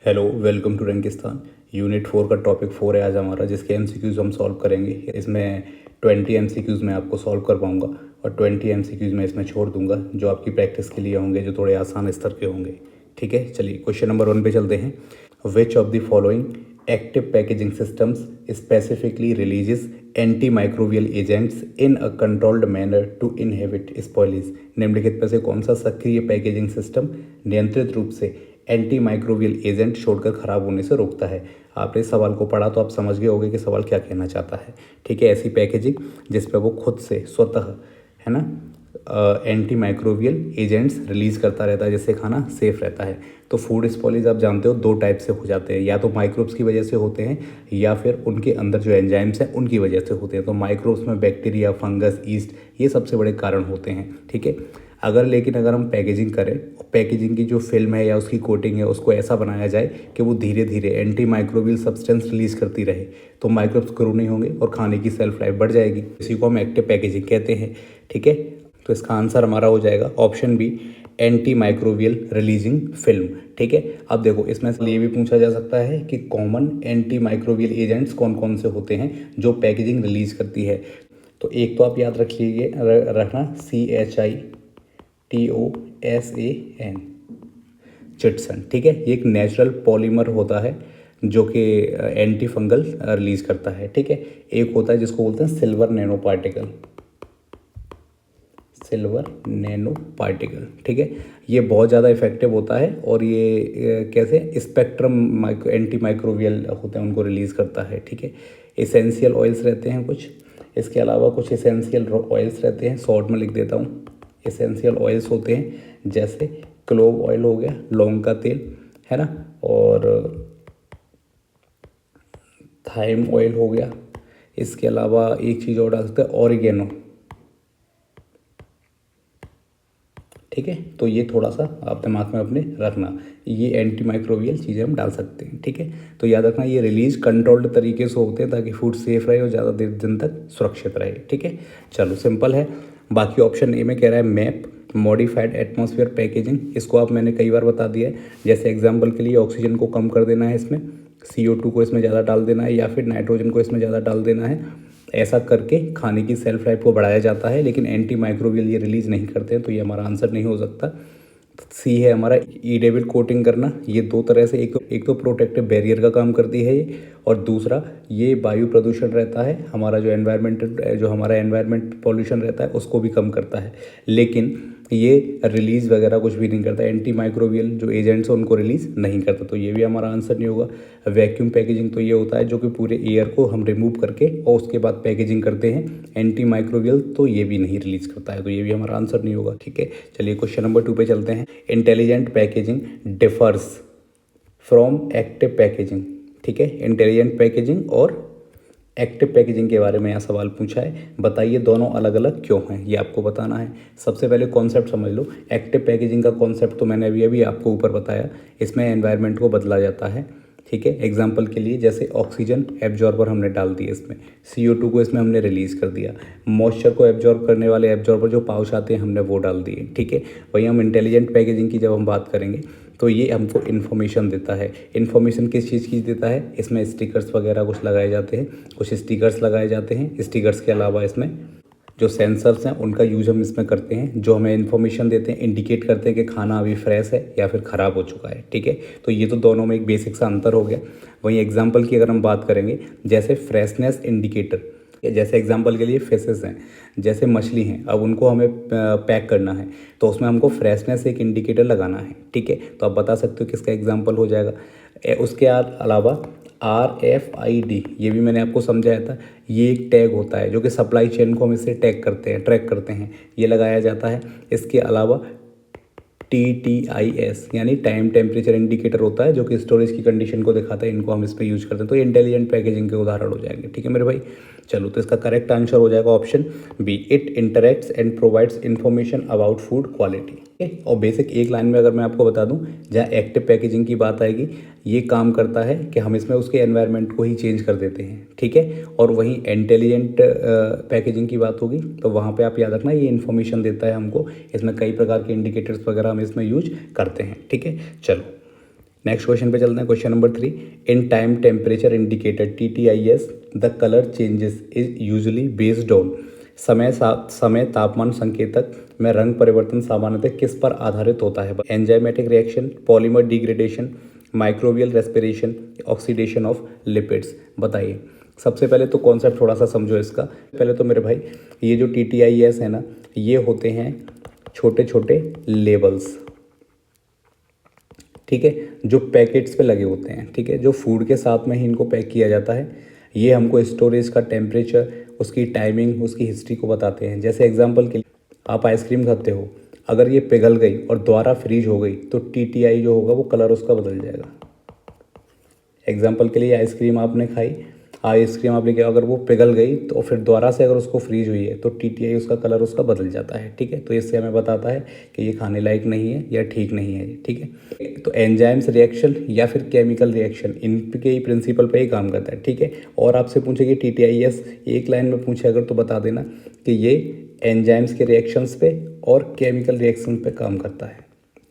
Hello, welcome to Rankistan. Unit 4 का topic 4 है आज हमारा, जिसके एमसीक्यूज़ हम सॉल्व करेंगे। इसमें 20 एमसीक्यूज़ मैं आपको सॉल्व कर पाऊंगा और 20 एमसीक्यूज़ मैं इसमें छोड़ दूंगा जो आपकी प्रैक्टिस के लिए होंगे, जो थोड़े आसान स्तर के होंगे। ठीक है, चलिए क्वेश्चन नंबर 1 पे चलते हैं। Which of the following active packaging systems specifically releases antimicrobial agents in a controlled manner to inhibit spoilage. निम्नलिखित में से कौन सा सक्रिय पैकेजिंग सिस्टम नियंत्रित रूप से एंटी माइक्रोबियल एजेंट छोड़कर खराब होने से रोकता है। आपने इस सवाल को पढ़ा तो आप समझ गए होंगे कि सवाल क्या कहना चाहता है। ठीक है, ऐसी पैकेजिंग जिस पे वो खुद से स्वतः, है ना, एंटी माइक्रोबियल एजेंट्स रिलीज करता रहता है, जिससे खाना सेफ रहता है। तो फूड स्पॉइलेज आप जानते हो 2 टाइप से हो जाते हैं, या तो माइक्रोब्स की वजह से होते हैं या फिर उनके अंदर जो एंजाइम्स हैं उनकी वजह से होते हैं। तो माइक्रोब्स में बैक्टीरिया, फंगस, ईस्ट, ये सबसे बड़े कारण होते हैं। ठीक है, लेकिन अगर हम पैकेजिंग करें, पैकेजिंग की जो फिल्म है या उसकी कोटिंग है उसको ऐसा बनाया जाए कि वो धीरे धीरे एंटी माइक्रोबियल सब्सटेंस रिलीज करती रहे, तो माइक्रोब्स ग्रो नहीं होंगे और खाने की सेल्फ लाइफ बढ़ जाएगी। इसी को हम एक्टिव पैकेजिंग कहते हैं। ठीक है, तो इसका आंसर हमारा हो जाएगा option B, antimicrobial releasing film. ठीक है, अब देखो इसमें से ये भी पूछा जा सकता है कि कॉमन एंटी माइक्रोबियल एजेंट्स कौन कौन से होते हैं जो पैकेजिंग रिलीज करती है। तो एक तो आप याद रख लीजिए, रखना CHITOSAN, चिटसन। ठीक है, ये एक नेचुरल पॉलीमर होता है जो कि एंटी फंगल रिलीज करता है। ठीक है, एक होता है जिसको बोलते हैं silver nano particle, silver nano particle. ठीक है, ये बहुत ज़्यादा इफेक्टिव होता है और ये कैसे स्पेक्ट्रम एंटी माइक्रोबियल होते हैं उनको रिलीज़ करता है। ठीक है, एसेंशियल ऑयल्स रहते हैं कुछ, इसके अलावा कुछ एसेंशियल ऑयल्स रहते हैं, शॉर्ट में लिख देता हूँ। एसेंशियल ऑयल्स होते हैं जैसे क्लोव ऑयल हो गया, लौंग का तेल, है ना, और थाइम ऑयल हो गया। इसके अलावा एक चीज़ और डाल सकते हैं, ऑरिगेनो। ठीक है, तो ये थोड़ा सा आप दिमाग में अपने रखना, ये एंटी माइक्रोबियल चीज़ें हम डाल सकते हैं। ठीक है, तो याद रखना ये रिलीज कंट्रोल्ड तरीके से होते हैं ताकि फूड सेफ रहे और ज़्यादा देर दिन तक सुरक्षित रहे। ठीक है, चलो सिंपल है। बाकी ऑप्शन ए में कह रहा है मैप, मॉडिफाइड एटमॉस्फेयर पैकेजिंग, इसको आप मैंने कई बार बता दिया है। जैसे एग्जाम्पल के लिए ऑक्सीजन को कम कर देना है, इसमें CO2 को इसमें ज़्यादा डाल देना है, या फिर नाइट्रोजन को इसमें ज़्यादा डाल देना है। ऐसा करके खाने की सेल्फ लाइफ को बढ़ाया जाता है, लेकिन एंटी माइक्रोबियल ये रिलीज नहीं करते हैं, तो ये हमारा आंसर नहीं हो सकता। सी है हमारा ईडेबिल कोटिंग करना। ये 2 तरह से, एक तो प्रोटेक्टिव बैरियर का काम करती है ये, और दूसरा ये वायु प्रदूषण रहता है हमारा, जो हमारा एनवायरनमेंट पॉल्यूशन रहता है उसको भी कम करता है, लेकिन ये रिलीज वगैरह कुछ भी नहीं करता। एंटी माइक्रोबियल जो एजेंट्स हैं उनको रिलीज नहीं करता, तो ये भी हमारा आंसर नहीं होगा। वैक्यूम पैकेजिंग तो ये होता है जो कि पूरे एयर को हम रिमूव करके और उसके बाद पैकेजिंग करते हैं। एंटी माइक्रोबियल तो ये भी नहीं रिलीज करता है, तो ये भी हमारा आंसर नहीं होगा। ठीक है, चलिए क्वेश्चन नंबर 2 पे चलते हैं। Intelligent packaging differs from active packaging. ठीक है, इंटेलिजेंट पैकेजिंग और एक्टिव पैकेजिंग के बारे में यहाँ सवाल पूछा है, बताइए दोनों अलग अलग क्यों हैं, ये आपको बताना है। सबसे पहले कॉन्सेप्ट समझ लो। एक्टिव पैकेजिंग का कॉन्सेप्ट तो मैंने अभी अभी आपको ऊपर बताया, इसमें एनवायरनमेंट को बदला जाता है। ठीक है, एग्जांपल के लिए जैसे ऑक्सीजन एब्जॉर्बर हमने डाल दिए इसमें, CO2 को इसमें हमने रिलीज़ कर दिया, मॉइस्चर को एब्जॉर्ब करने वाले एब्जॉर्बर जो पाउच आते हैं हमने वो डाल दिए। ठीक है, वही हम इंटेलिजेंट पैकेजिंग की जब हम बात करेंगे तो ये हमको इन्फॉर्मेशन देता है। इन्फॉर्मेशन किस चीज़ की देता है, इसमें स्टिकर्स वगैरह कुछ लगाए जाते हैं, कुछ स्टिकर्स लगाए जाते हैं। स्टिकर्स के अलावा इसमें जो सेंसर्स हैं उनका यूज़ हम इसमें करते हैं, जो हमें इन्फॉर्मेशन देते हैं, इंडिकेट करते हैं कि खाना अभी फ्रेश है या फिर ख़राब हो चुका है। ठीक है, तो ये तो दोनों में एक बेसिक सा अंतर हो गया। वहीं एग्जांपल की अगर हम बात करेंगे, जैसे फ्रेशनेस इंडिकेटर, जैसे एग्जांपल के लिए फिशेस हैं, जैसे मछली हैं, अब उनको हमें पैक करना है तो उसमें हमको फ्रेशनेस एक इंडिकेटर लगाना है। ठीक है, तो आप बता सकते हो किसका एग्जांपल हो जाएगा। उसके अलावा RFID, ये भी मैंने आपको समझाया था, ये एक टैग होता है जो कि सप्लाई चेन को हम इससे ट्रैक करते हैं, ये लगाया जाता है। इसके अलावा TTIS यानी टाइम टेम्परेचर इंडिकेटर होता है जो कि स्टोरेज की कंडीशन को दिखाता है, इनको हम इस पर यूज करते हैं। तो ये इंटेलिजेंट पैकेजिंग के उदाहरण हो जाएंगे। ठीक है मेरे भाई, चलो तो इसका करेक्ट आंसर हो जाएगा option B, it interacts and provides information about food quality. ठीक है, और बेसिक एक लाइन में अगर मैं आपको बता दूं, जहाँ एक्टिव पैकेजिंग की बात आएगी, ये काम करता है कि हम इसमें उसके एनवायरनमेंट को ही चेंज कर देते हैं। ठीक है, और वहीं इंटेलिजेंट पैकेजिंग की बात होगी तो वहाँ पे आप याद रखना ये इन्फॉर्मेशन देता है हमको, इसमें कई प्रकार के इंडिकेटर्स वगैरह हम इसमें यूज करते हैं। ठीक है, चलो नेक्स्ट क्वेश्चन पे चलते हैं। Question number 3, in time temperature indicator TTIS the colour changes is usually based on. समय तापमान संकेतक में रंग परिवर्तन सामान्यतः किस पर आधारित होता है? Enzymatic reaction, polymer degradation, microbial respiration, oxidation of lipids. बताइए। सबसे पहले तो कॉन्सेप्ट थोड़ा सा समझो इसका। पहले तो मेरे भाई ये जो TTIS है ना, ये होते हैं छोटे छोटे लेबल्स, ठीक है, जो पैकेट्स पे लगे होते हैं, ठीक है, जो फूड के साथ में ही इनको पैक किया जाता है। ये हमको स्टोरेज का टेम्परेचर, उसकी टाइमिंग, उसकी हिस्ट्री को बताते हैं। जैसे एग्जांपल के लिए आप आइसक्रीम खाते हो, अगर ये पिघल गई और दोबारा फ्रीज हो गई तो TTI जो होगा वो कलर उसका बदल जाएगा। एग्जांपल के लिए आइसक्रीम आपने खाई, आइसक्रीम आपने किया, अगर वो पिघल गई तो फिर दोबारा से अगर उसको फ्रीज हुई है तो TTI उसका कलर उसका बदल जाता है, ठीक है। तो इससे हमें बताता है कि ये खाने लायक नहीं है या ठीक नहीं है, ठीक है। तो एंजाइम्स रिएक्शन या फिर केमिकल रिएक्शन, इनके ही प्रिंसिपल पे ही काम करता है, ठीक है। और आपसे पूछे कि TTIS एक लाइन में पूछे अगर तो बता देना कि ये एंजाइम्स के रिएक्शंस पे और केमिकल रिएक्शन पे काम करता है,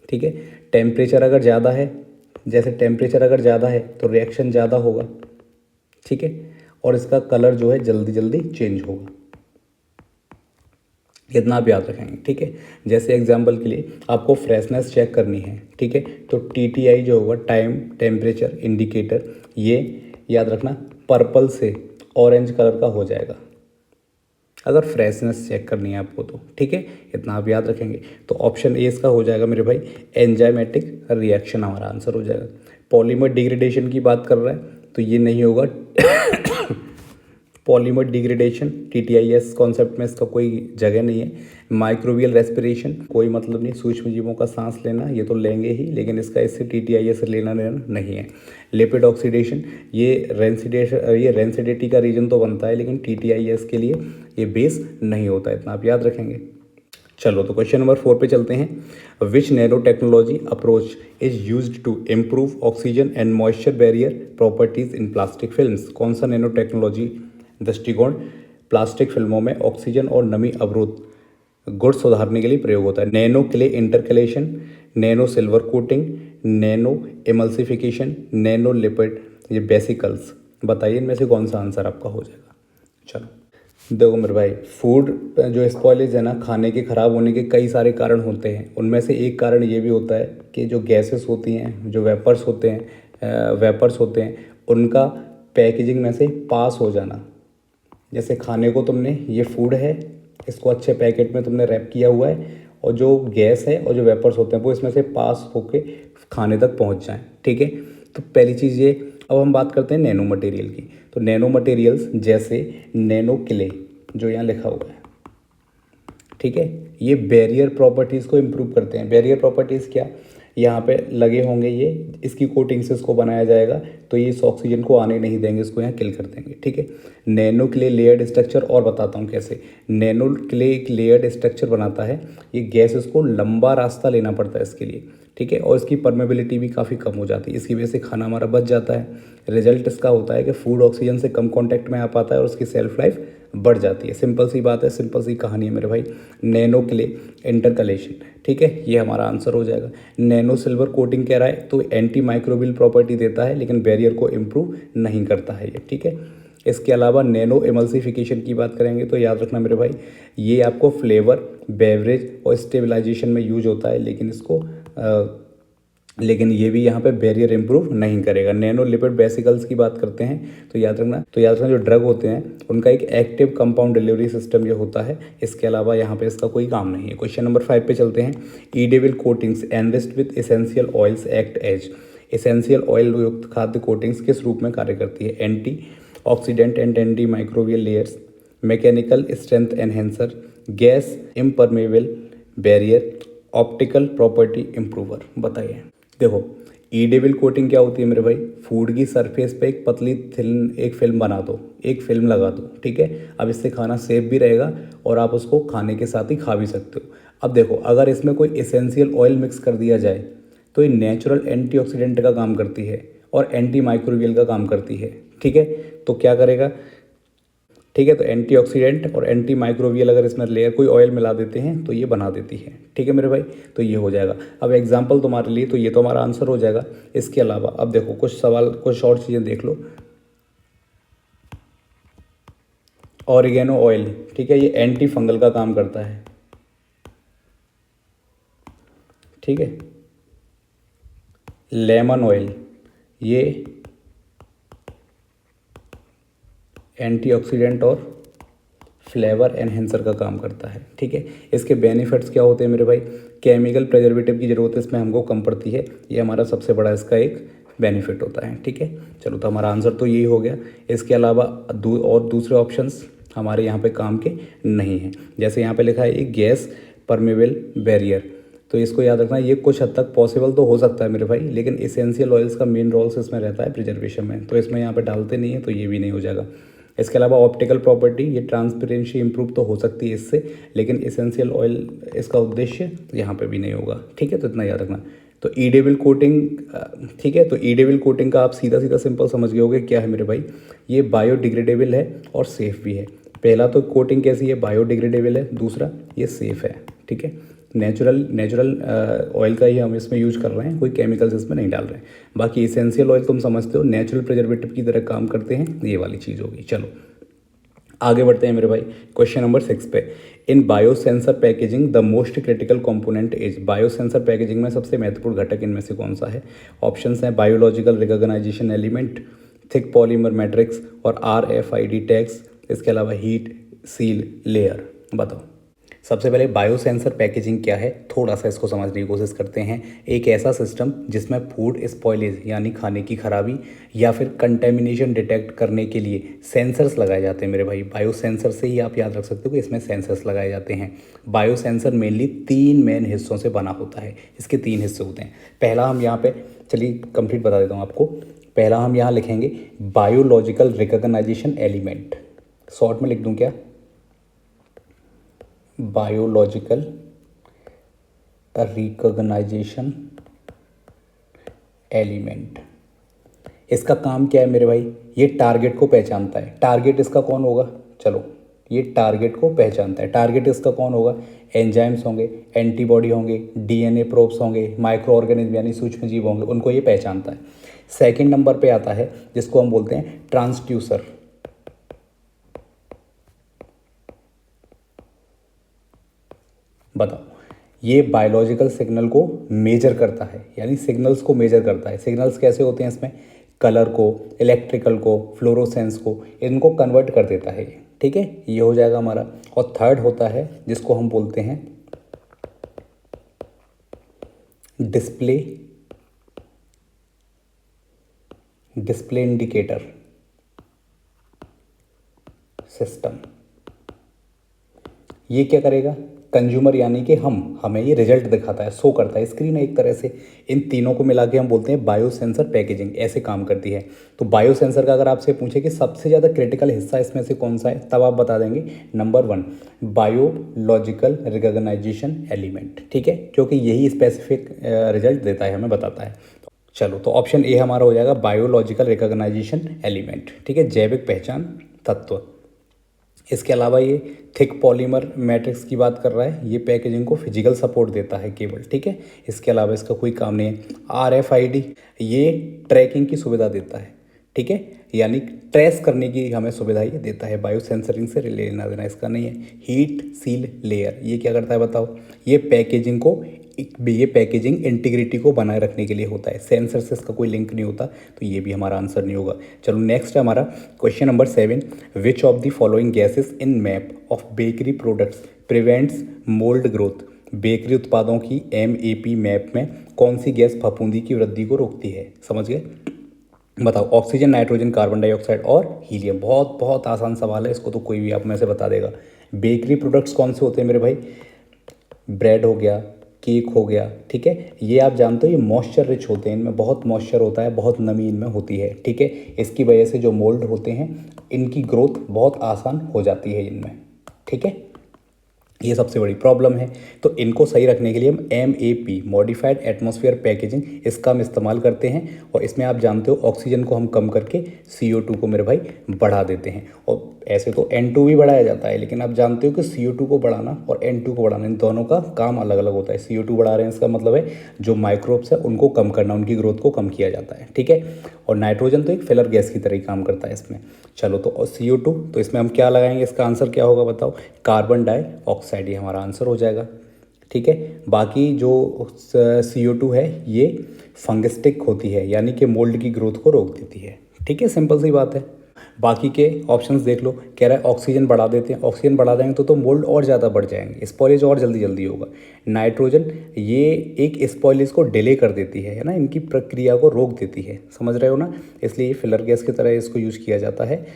ठीक है। टेम्परेचर अगर ज़्यादा है, जैसे टेम्परेचर अगर ज़्यादा है तो रिएक्शन ज़्यादा होगा, ठीक है, और इसका कलर जो है जल्दी जल्दी चेंज होगा। इतना आप याद रखेंगे, ठीक है। जैसे एग्जांपल के लिए आपको फ्रेशनेस चेक करनी है, ठीक है, तो TTI जो होगा टाइम टेम्परेचर इंडिकेटर, ये याद रखना पर्पल से ऑरेंज कलर का हो जाएगा अगर फ्रेशनेस चेक करनी है आपको तो, ठीक है। इतना आप याद रखेंगे। तो ऑप्शन ए इसका हो जाएगा मेरे भाई, एंजाइमेटिक रिएक्शन हमारा आंसर हो जाएगा। पॉलीमर डिग्रेडेशन की बात कर रहा है तो ये नहीं होगा। पॉलीमर डिग्रेडेशन TTIS कॉन्सेप्ट में इसका कोई जगह नहीं है। माइक्रोबियल रेस्पिरेशन कोई मतलब नहीं, सूक्ष्म जीवों का सांस लेना, ये तो लेंगे ही, लेकिन इसका इससे TTIS से लेना देना नहीं है। लिपिड ऑक्सीडेशन, ये रेंसिडिटी का रीजन तो बनता है, लेकिन TTIS के लिए ये बेस नहीं होता है, इतना आप याद रखेंगे। चलो तो क्वेश्चन नंबर 4 पे चलते हैं। Which nano technology approach is used to improve oxygen and moisture barrier properties in plastic films. कौन सा नैनो टेक्नोलॉजी दृष्टिकोण प्लास्टिक फिल्मों में ऑक्सीजन और नमी अवरोध गुण सुधारने के लिए प्रयोग होता है? Nano clay intercalation, nano silver coating, nano emulsification, nano lipid ये बेसिकल्स। बताइए इनमें से कौन सा आंसर आपका हो जाएगा। चलो देखो मेरे भाई, फूड जो स्पॉइलेज है ना, खाने के ख़राब होने के कई सारे कारण होते हैं। उनमें से एक कारण ये भी होता है कि जो गैसेस होती हैं, जो वेपर्स होते हैं उनका पैकेजिंग में से पास हो जाना। जैसे खाने को तुमने, ये फूड है, इसको अच्छे पैकेट में तुमने रैप किया हुआ है, और जो गैस है और जो वेपर्स होते हैं वो इसमें से पास होके खाने तक पहुंच जाएं, ठीक है। तो पहली चीज़ ये। अब हम बात करते हैं नैनो मटेरियल की। तो नैनो मटेरियल्स जैसे नैनो क्ले जो यहाँ लिखा हुआ है, ठीक है, ये बैरियर प्रॉपर्टीज़ को इम्प्रूव करते हैं। बैरियर प्रॉपर्टीज़ क्या, यहाँ पे लगे होंगे ये, इसकी कोटिंग से इसको बनाया जाएगा, तो ये इस ऑक्सीजन को आने नहीं देंगे, इसको यहाँ किल कर देंगे, ठीक है। नैनो क्ले लेयर्ड स्ट्रक्चर, और बताता हूँ कैसे। नैनो क्ले एक लेयर्ड स्ट्रक्चर बनाता है, ये गैस इसको लंबा रास्ता लेना पड़ता है इसके लिए, ठीक है, और इसकी परमेबिलिटी भी काफ़ी कम हो जाती है, इसकी वजह से खाना हमारा बच जाता है। रिजल्ट इसका होता है कि फूड ऑक्सीजन से कम कॉन्टैक्ट में आ पाता है और उसकी सेल्फ लाइफ बढ़ जाती है। सिंपल सी बात है, सिंपल सी कहानी है मेरे भाई। नैनो क्ले इंटरकलेशन, ठीक है, ये हमारा आंसर हो जाएगा। नैनो सिल्वर कोटिंग कह रहा है तो एंटी माइक्रोबियल प्रॉपर्टी देता है, लेकिन बैरियर को इम्प्रूव नहीं करता है ये, ठीक है। इसके अलावा नैनो इमल्सिफिकेशन की बात करेंगे तो याद रखना मेरे भाई, ये आपको फ्लेवर, बेवरेज और स्टेबलाइजेशन में यूज होता है, लेकिन ये भी यहाँ पे बैरियर इंप्रूव नहीं करेगा। नैनो लिपिड बेसिकल्स की बात करते हैं तो याद रखना जो ड्रग होते हैं उनका एक एक्टिव कंपाउंड डिलीवरी सिस्टम ये होता है। इसके अलावा यहाँ पे इसका कोई काम नहीं है। क्वेश्चन नंबर 5 पे चलते हैं। Edible coatings enriched with essential oils act as. Essential oil युक्त खाद्य कोटिंग्स किस रूप में कार्य करती है? Anti oxidant and anti microbial layers, mechanical strength enhancer, gas impermeable barrier, optical property improver. बताइए। देखो, ईडेविल कोटिंग क्या होती है मेरे भाई? फूड की सरफेस पे एक पतली एक फिल्म बना दो, एक फिल्म लगा दो, ठीक है। अब इससे खाना सेफ भी रहेगा और आप उसको खाने के साथ ही खा भी सकते हो। अब देखो, अगर इसमें कोई एसेंशियल ऑयल मिक्स कर दिया जाए तो ये नेचुरल एंटीऑक्सीडेंट का काम करती है और एंटी माइक्रोबियल का काम करती है, ठीक है। तो क्या करेगा, ठीक है। तो एंटीऑक्सीडेंट और एंटी माइक्रोबियल अगर इसमें लेयर कोई ऑयल मिला देते हैं तो ये बना देती है, ठीक है मेरे भाई। तो ये हो जाएगा। अब एग्जाम्पल तुम्हारे लिए, तो ये तो हमारा आंसर हो जाएगा। इसके अलावा अब देखो कुछ सवाल, कुछ और चीज़ें देख लो। ऑरिगेनो ऑयल, ठीक है, ये एंटी फंगल का काम करता है, ठीक है। लेमन ऑयल, ये एंटीऑक्सीडेंट और फ्लेवर एनहेंसर का काम करता है, ठीक है। इसके बेनिफिट्स क्या होते हैं मेरे भाई? केमिकल प्रिजर्वेटिव की ज़रूरत इसमें हमको कम पड़ती है, ये हमारा सबसे बड़ा इसका एक बेनिफिट होता है, ठीक है। चलो, तो हमारा आंसर तो यही हो गया। इसके अलावा और दूसरे ऑप्शंस हमारे यहाँ पे काम के नहीं हैं। जैसे यहाँ पे लिखा है एक गैस परमेबल बैरियर, तो इसको याद रखना, ये कुछ हद तक पॉसिबल तो हो सकता है मेरे भाई, लेकिन इसेंशियल ऑयल्स का मेन रोल्स इसमें रहता है प्रिजर्वेशन में, तो इसमें यहाँ पे डालते नहीं है, तो ये भी नहीं हो जाएगा। इसके अलावा ऑप्टिकल प्रॉपर्टी, ये ट्रांसपेरेंसी इंप्रूव तो हो सकती है इससे, लेकिन इसेंशियल ऑयल इसका उद्देश्य यहाँ पे भी नहीं होगा, ठीक है। तो इतना याद रखना। तो ईडेबल कोटिंग, ठीक है, तो ईडेबल कोटिंग का आप सीधा सीधा सिंपल समझ गए होगे क्या है मेरे भाई? ये बायोडिग्रेडेबल है और सेफ़ भी है। पहला तो कोटिंग कैसी है? बायोडिग्रेडेबल है। दूसरा, ये सेफ़ है, ठीक है। नेचुरल ऑयल का ही हम इसमें यूज कर रहे हैं, कोई केमिकल्स इसमें नहीं डाल रहे हैं। बाकी इसेंशियल ऑयल तुम समझते हो नेचुरल प्रिजर्वेटिव की तरह काम करते हैं, ये वाली चीज़ होगी। चलो आगे बढ़ते हैं मेरे भाई, क्वेश्चन नंबर 6 पे। In biosensor packaging the most critical component is, biosensor packaging में सबसे महत्वपूर्ण घटक इनमें से कौन सा है? ऑप्शंस हैं biological recognization element, thick polymer matrix और RFID टैग्स। इसके अलावा हीट सील लेयर। बताओ सबसे पहले बायोसेंसर पैकेजिंग क्या है, थोड़ा सा इसको समझने की कोशिश करते हैं। एक ऐसा सिस्टम जिसमें फूड स्पॉइलेज यानी खाने की खराबी या फिर कंटेमिनेशन डिटेक्ट करने के लिए सेंसर्स लगाए जाते हैं मेरे भाई। बायोसेंसर से ही आप याद रख सकते हो कि इसमें सेंसर्स लगाए जाते हैं। बायोसेंसर मेनली 3 मेन हिस्सों से बना होता है। इसके 3 हिस्से होते हैं। पहला हम यहाँ पे, चलिए कंप्लीट बता देता हूँ आपको। पहला हम यहाँ लिखेंगे बायोलॉजिकल रिकॉग्नाइजेशन एलिमेंट, शॉर्ट में लिख दूँ क्या? Biological recognization element. इसका काम क्या है मेरे भाई? ये टारगेट को पहचानता है। टारगेट इसका कौन होगा? चलो, ये टारगेट को पहचानता है। टारगेट इसका कौन होगा? एंजाइम्स होंगे, एंटीबॉडी होंगे, DNA प्रोब्स होंगे, माइक्रो ऑर्गेनिज्म यानी सूक्ष्म जीव होंगे, उनको ये पहचानता है। सेकंड नंबर पे आता है जिसको हम बोलते हैं ट्रांसड्यूसर। बताओ, ये बायोलॉजिकल सिग्नल को मेजर करता है, यानी सिग्नल्स को मेजर करता है। सिग्नल्स कैसे होते हैं इसमें? कलर को, इलेक्ट्रिकल को, फ्लोरोसेंस को, इनको कन्वर्ट कर देता है, ठीक है। ये हो जाएगा हमारा। और थर्ड होता है जिसको हम बोलते हैं डिस्प्ले इंडिकेटर सिस्टम। ये क्या करेगा? कंज्यूमर यानी कि हमें ये रिजल्ट दिखाता है, शो करता है स्क्रीन में एक तरह से। इन तीनों को मिला के हम बोलते हैं बायोसेंसर पैकेजिंग, ऐसे काम करती है। तो बायोसेंसर का अगर आपसे पूछे कि सबसे ज़्यादा क्रिटिकल हिस्सा इसमें से कौन सा है, तब आप बता देंगे नंबर 1 बायोलॉजिकल रिकॉग्नाइजेशन एलिमेंट, ठीक है, क्योंकि यही स्पेसिफिक रिजल्ट देता है, हमें बताता है। चलो, तो ऑप्शन ए हमारा हो जाएगा बायोलॉजिकल रिकॉग्नाइजेशन एलिमेंट, ठीक है, जैविक पहचान तत्व। इसके अलावा ये थिक पॉलीमर मैट्रिक्स की बात कर रहा है, ये पैकेजिंग को फिजिकल सपोर्ट देता है केवल, ठीक है। इसके अलावा इसका कोई काम नहीं है। RFID ये ट्रैकिंग की सुविधा देता है, ठीक है, यानी ट्रेस करने की हमें सुविधा ये देता है। बायो सेंसरिंग से लेना देना इसका नहीं है। हीट सील लेयर ये क्या करता है बताओ? ये पैकेजिंग इंटीग्रिटी को बनाए रखने के लिए होता है। सेंसर से इसका कोई लिंक नहीं होता, तो ये भी हमारा आंसर नहीं होगा। चलो नेक्स्ट है हमारा question number 7। Which of the following gases in map of bakery products prevents mould growth? Bakery उत्पादों की MAP मैप में कौन सी गैस फफूंदी की वृद्धि को रोकती है? समझ गए? बताओ। ऑक्सीजन, नाइट्रोजन, कार्बन डाइऑक्साइड और हीलियम। बहुत बहुत आसान सवाल है, इसको तो कोई भी आप में से बता देगा। बेकरी प्रोडक्ट्स कौन से होते हैं मेरे भाई? ब्रेड हो गया, केक हो गया, ठीक है। ये आप जानते हो ये मॉइस्चर रिच होते हैं, इनमें बहुत मॉइस्चर होता है, बहुत नमी इनमें होती है, ठीक है। इसकी वजह से जो मोल्ड होते हैं इनकी ग्रोथ बहुत आसान हो जाती है इनमें, ठीक है। ये सबसे बड़ी प्रॉब्लम है। तो इनको सही रखने के लिए हम MAP मॉडिफाइड एटमॉस्फेयर पैकेजिंग इसका हम इस्तेमाल करते हैं। और इसमें आप जानते हो ऑक्सीजन को हम कम करके CO2 को मेरे भाई बढ़ा देते हैं। और ऐसे तो N2 भी बढ़ाया जाता है, लेकिन आप जानते हो कि CO2 को बढ़ाना और N2 को बढ़ाना, इन दोनों का काम अलग अलग होता है। CO2 बढ़ा रहे हैं, इसका मतलब है जो माइक्रोब्स है उनको कम करना, उनकी ग्रोथ को कम किया जाता है, ठीक है। और नाइट्रोजन तो एक फिलर गैस की तरह ही काम करता है इसमें। चलो, तो CO2, तो इसमें हम क्या लगाएंगे, इसका आंसर क्या होगा बताओ, कार्बन डाइऑक्साइड, ये हमारा आंसर हो जाएगा, ठीक है। बाकी जो CO2 है ये फंगिस्टिक होती है, यानी कि मोल्ड की ग्रोथ को रोक देती है, ठीक है, सिंपल सी बात है। बाकी के ऑप्शंस देख लो, कह रहा है ऑक्सीजन बढ़ा देते हैं, ऑक्सीजन बढ़ा देंगे तो मोल्ड और ज़्यादा बढ़ जाएंगे, स्पॉइलेज और जल्दी जल्दी होगा। नाइट्रोजन ये एक स्पॉइलेज को डिले कर देती है ना, इनकी प्रक्रिया को रोक देती है, समझ रहे हो ना, इसलिए फिलर गैस की तरह इसको यूज किया जाता है,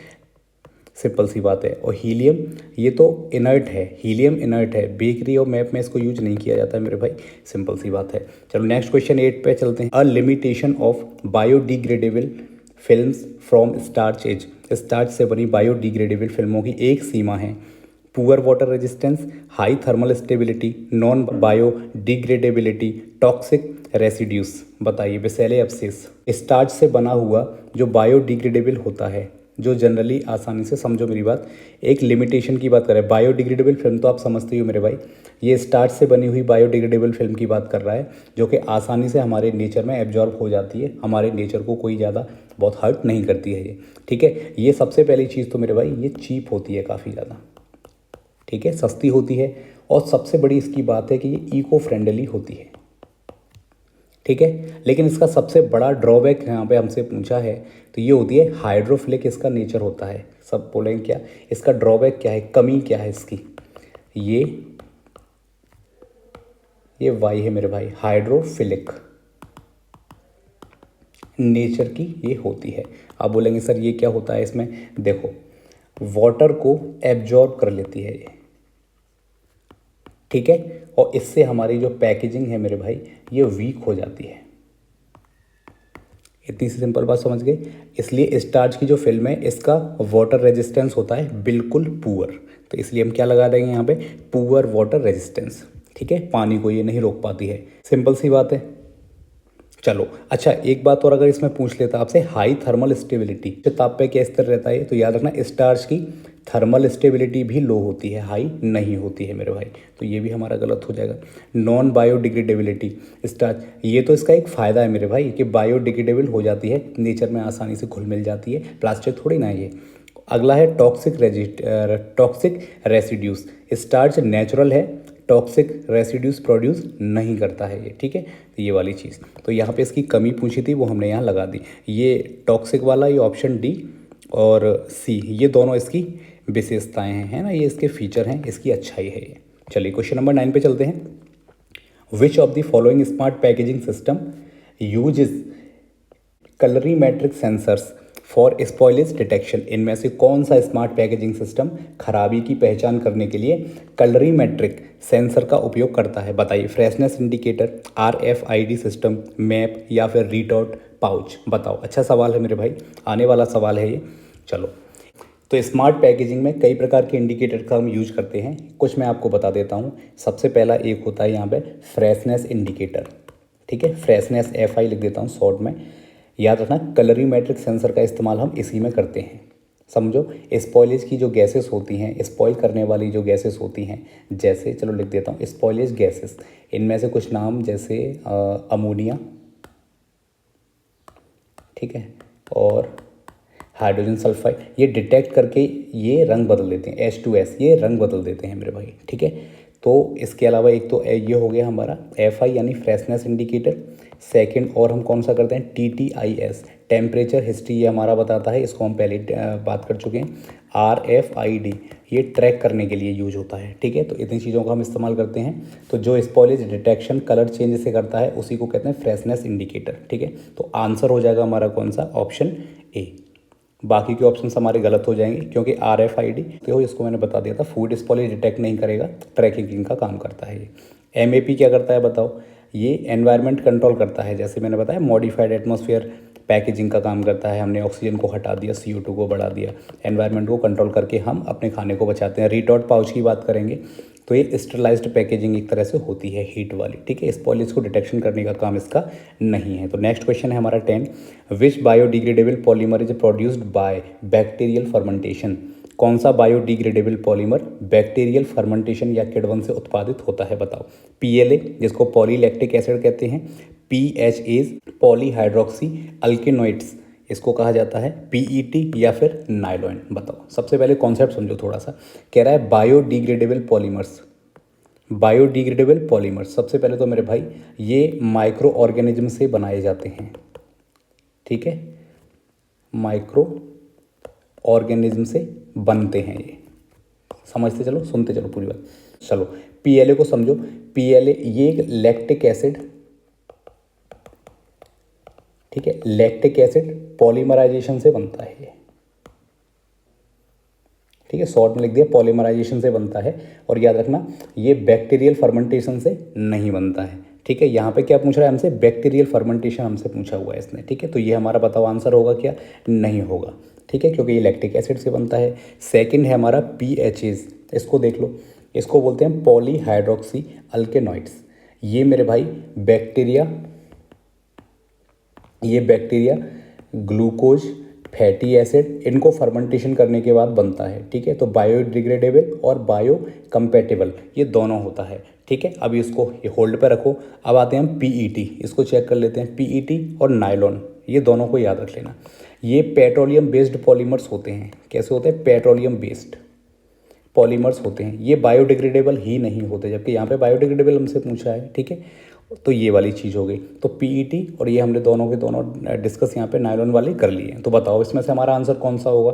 सिंपल सी बात है। और हीलियम, ये तो इनर्ट है, हीलियम इनर्ट है, बेकरी और मैप में इसको यूज नहीं किया जाता है मेरे भाई, सिंपल सी बात है। चलो नेक्स्ट क्वेश्चन 8 पे चलते हैं। A limitation of biodegradable films from starch is, starch से बनी बायोडिग्रेडेबल फिल्मों की एक सीमा है। Poor water resistance, high thermal stability, non biodegradability, toxic residues, बताइए विषैले अवशेष। स्टार्च से बना हुआ जो बायोडिग्रेडेबल होता है, जो जनरली आसानी से, समझो मेरी बात, एक लिमिटेशन की बात करें, बायोडिग्रेडेबल फिल्म तो आप समझते हो मेरे भाई, ये स्टार्च से बनी हुई बायोडिग्रेडेबल फिल्म की बात कर रहा है, जो कि आसानी से हमारे नेचर में एब्जॉर्ब हो जाती है, हमारे नेचर को कोई ज़्यादा बहुत हर्ट नहीं करती है ये, ठीक है। ये सबसे पहली चीज़ तो मेरे भाई ये चीप होती है काफ़ी ज़्यादा, ठीक है, सस्ती होती है, और सबसे बड़ी इसकी बात है कि ये इको फ्रेंडली होती है, ठीक है। लेकिन इसका सबसे बड़ा ड्रॉबैक यहाँ पे हमसे पूछा है तो ये होती है हाइड्रोफिलिक इसका नेचर होता है। सब बोलेंगे क्या इसका ड्रॉबैक क्या है, कमी क्या है इसकी, ये वाई है मेरे भाई, हाइड्रोफिलिक नेचर की ये होती है। आप बोलेंगे सर ये क्या होता है इसमें, देखो वाटर को एब्जॉर्ब कर लेती है ये, ठीक है, और इससे हमारी जो पैकेजिंग है मेरे भाई ये वीक हो जाती है। इतनी सी सिंपल बात समझ गए। इसलिए स्टार्च की जो फिल्म है इसका वाटर रेजिस्टेंस होता है बिल्कुल पुअर, तो इसलिए हम क्या लगा देंगे यहाँ पे, पुअर वाटर रेजिस्टेंस, ठीक है, पानी को ये नहीं रोक पाती है, सिंपल सी बात है। चलो अच्छा, एक बात और अगर इसमें पूछ लेता आपसे, हाई थर्मल स्टेबिलिटी, ताप पे क्या स्थिर रहता है, तो याद रखना स्टार्च की थर्मल स्टेबिलिटी भी लो होती है, हाई नहीं होती है मेरे भाई, तो ये भी हमारा गलत हो जाएगा। नॉन बायोडिग्रेडेबिलिटी, स्टार्च, ये तो इसका एक फ़ायदा है मेरे भाई कि बायोडिग्रेडेबल हो जाती है, नेचर में आसानी से घुल मिल जाती है, प्लास्टिक थोड़ी ना ये। अगला है टॉक्सिक रेसिड्यूज, स्टार्च नेचुरल है, टॉक्सिक रेसिड्यूज प्रोड्यूस नहीं करता है ये, ठीक है, तो ये वाली चीज़, तो यहाँ पे इसकी कमी पूछी थी वो हमने यहाँ लगा दी, ये टॉक्सिक वाला, ये ऑप्शन डी और सी, ये दोनों इसकी विशेषताएं हैं, है ना, ये इसके फीचर हैं, इसकी अच्छाई है ये। चलिए क्वेश्चन नंबर 9 पे चलते हैं। Which of the following smart packaging system uses कलरीमेट्रिक sensors for spoilage detection, इनमें से कौन सा स्मार्ट पैकेजिंग सिस्टम खराबी की पहचान करने के लिए कलरीमेट्रिक सेंसर का उपयोग करता है, बताइए। Freshness indicator, RFID system, map या फिर रीटॉट पाउच, बताओ। अच्छा सवाल है मेरे भाई, आने वाला सवाल है ये। चलो, तो स्मार्ट पैकेजिंग में कई प्रकार के इंडिकेटर का हम यूज करते हैं, कुछ मैं आपको बता देता हूँ। सबसे पहला एक होता है यहाँ पे फ्रेशनेस इंडिकेटर, ठीक है, फ्रेशनेस FI लिख देता हूँ शॉर्ट में, याद रखना कलरीमेट्रिक सेंसर का इस्तेमाल हम इसी में करते हैं। समझो स्पॉइलेज की जो गैसेस होती हैं, स्पॉइल करने वाली जो गैसेस होती हैं, जैसे चलो लिख देता हूँ स्पॉइलेज गैसेस, इनमें से कुछ नाम जैसे अमोनिया, ठीक है, और हाइड्रोजन सल्फाइड, ये डिटेक्ट करके ये रंग बदल देते हैं, H2S, ये रंग बदल देते हैं मेरे भाई, ठीक है। तो इसके अलावा एक तो ये हो गया हमारा FI यानी फ्रेशनेस इंडिकेटर। सेकंड और हम कौन सा करते हैं, TTIS, टेम्परेचर हिस्ट्री, ये हमारा बताता है, इसको हम पहले बात कर चुके हैं। RFID, ये ट्रैक करने के लिए यूज होता है, ठीक है, तो इतनी चीज़ों का हम इस्तेमाल करते हैं। तो जो स्पॉइलेज डिटेक्शन कलर चेंज से करता है उसी को कहते हैं फ्रेशनेस इंडिकेटर, ठीक है। तो आंसर हो जाएगा हमारा कौन सा, ऑप्शन A। बाकी के ऑप्शन हमारे गलत हो जाएंगे क्योंकि RFID तो इसको मैंने बता दिया था, फूड स्पॉइलेज डिटेक्ट नहीं करेगा, ट्रैकिंग का काम करता है ये। MAP क्या करता है बताओ, ये एनवायरनमेंट कंट्रोल करता है, जैसे मैंने बताया मॉडिफाइड एटमॉस्फेयर पैकेजिंग का काम करता है, हमने ऑक्सीजन को हटा दिया, CO2 को बढ़ा दिया, एनवायरनमेंट को कंट्रोल करके हम अपने खाने को बचाते हैं। रीटॉट पाउच की बात करेंगे तो ये स्टरलाइज्ड पैकेजिंग एक तरह से होती है, हीट वाली, ठीक है, स्पॉइलेज को डिटेक्शन करने का काम इसका नहीं है। तो नेक्स्ट क्वेश्चन है हमारा 10, which biodegradable polymer is produced by bacterial fermentation, कौन सा बायोडिग्रेडेबल पॉलीमर बैक्टीरियल फर्मेंटेशन या किण्वन से उत्पादित होता है, बताओ। पीएलए जिसको पॉलीलैक्टिक एसिड कहते हैं, पीएचएज पॉलीहाइड्रोक्सी अल्केनॉइड्स इसको कहा जाता है, पीईटी या फिर नाइलॉन, बताओ। सबसे पहले कॉन्सेप्ट समझो थोड़ा सा। कह रहा है बायोडिग्रेडेबल पॉलीमर्स, बायोडिग्रेडेबल पॉलीमर्स सबसे पहले तो मेरे भाई ये माइक्रो ऑर्गेनिज्म से बनाए जाते हैं, ठीक है, माइक्रो ऑर्गेनिज्म से बनते हैं ये, समझते चलो, सुनते चलो पूरी बात। चलो पीएलए को समझो। पीएलए ये एक लैक्टिक एसिड, ठीक है, लैक्टिक एसिड पॉलीमराइजेशन से बनता है ये, ठीक है, शॉर्ट में लिख दिया, पॉलीमराइजेशन से बनता है। और याद रखना ये बैक्टीरियल फर्मेंटेशन से नहीं बनता है, ठीक है। यहाँ पे क्या पूछ रहा है हमसे, बैक्टीरियल फर्मेंटेशन हमसे पूछा हुआ है इसने, ठीक है। तो ये हमारा बताओ आंसर होगा क्या, नहीं होगा, ठीक है, क्योंकि ये लैक्टिक एसिड से बनता है। सेकंड है हमारा पीएचएज, इसको देख लो, इसको बोलते हैं पॉलीहाइड्रोक्सी अल्केनॉइड्स। ये मेरे भाई बैक्टीरिया, ये बैक्टीरिया ग्लूकोज फैटी एसिड इनको फर्मेंटेशन करने के बाद बनता है, ठीक है। तो बायोडिग्रेडेबल और बायो कंपैटिबल ये दोनों होता है, ठीक है। अब इसको ये होल्ड पे रखो। अब आते हैं हम पीईटी, इसको चेक कर लेते हैं। पीईटी और नायलॉन ये दोनों को याद रख लेना। ये पेट्रोलियम बेस्ड पॉलीमर्स होते हैं। कैसे होते हैं, पेट्रोलियम बेस्ड पॉलीमर्स होते हैं। ये बायोडिग्रेडेबल ही नहीं होते, जबकि यहाँ पे बायोडिग्रेडेबल हमसे पूछा है, ठीक है। तो ये वाली चीज़ हो गई। तो पीईटी और ये हमने दोनों के दोनों डिस्कस यहाँ पे नायलॉन वाली कर लिए हैं। तो बताओ इसमें से हमारा आंसर कौन सा होगा,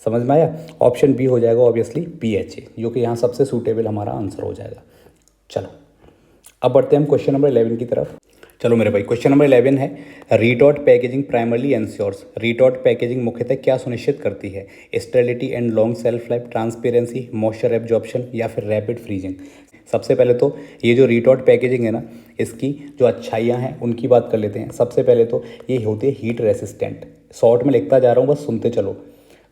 समझ में आया। ऑप्शन बी हो जाएगा ऑब्वियसली पीएचए, जो कि यहाँ सबसे सूटेबल हमारा आंसर हो जाएगा। चलो अब बढ़ते हैं हम क्वेश्चन नंबर 11 की तरफ। चलो मेरे भाई क्वेश्चन नंबर 11 है, रीटॉट पैकेजिंग प्राइमरली एंश्योर्स। रीटॉट पैकेजिंग मुख्यतः क्या सुनिश्चित करती है, sterility and long shelf life, transparency, moisture absorption या फिर रैपिड फ्रीजिंग। सबसे पहले तो ये जो रीटॉट पैकेजिंग है ना, इसकी जो अच्छाइयाँ हैं उनकी बात कर लेते हैं। सबसे पहले तो ये होती है हीट रेसिस्टेंट, शॉर्ट में लिखता जा रहा हूँ बस सुनते चलो।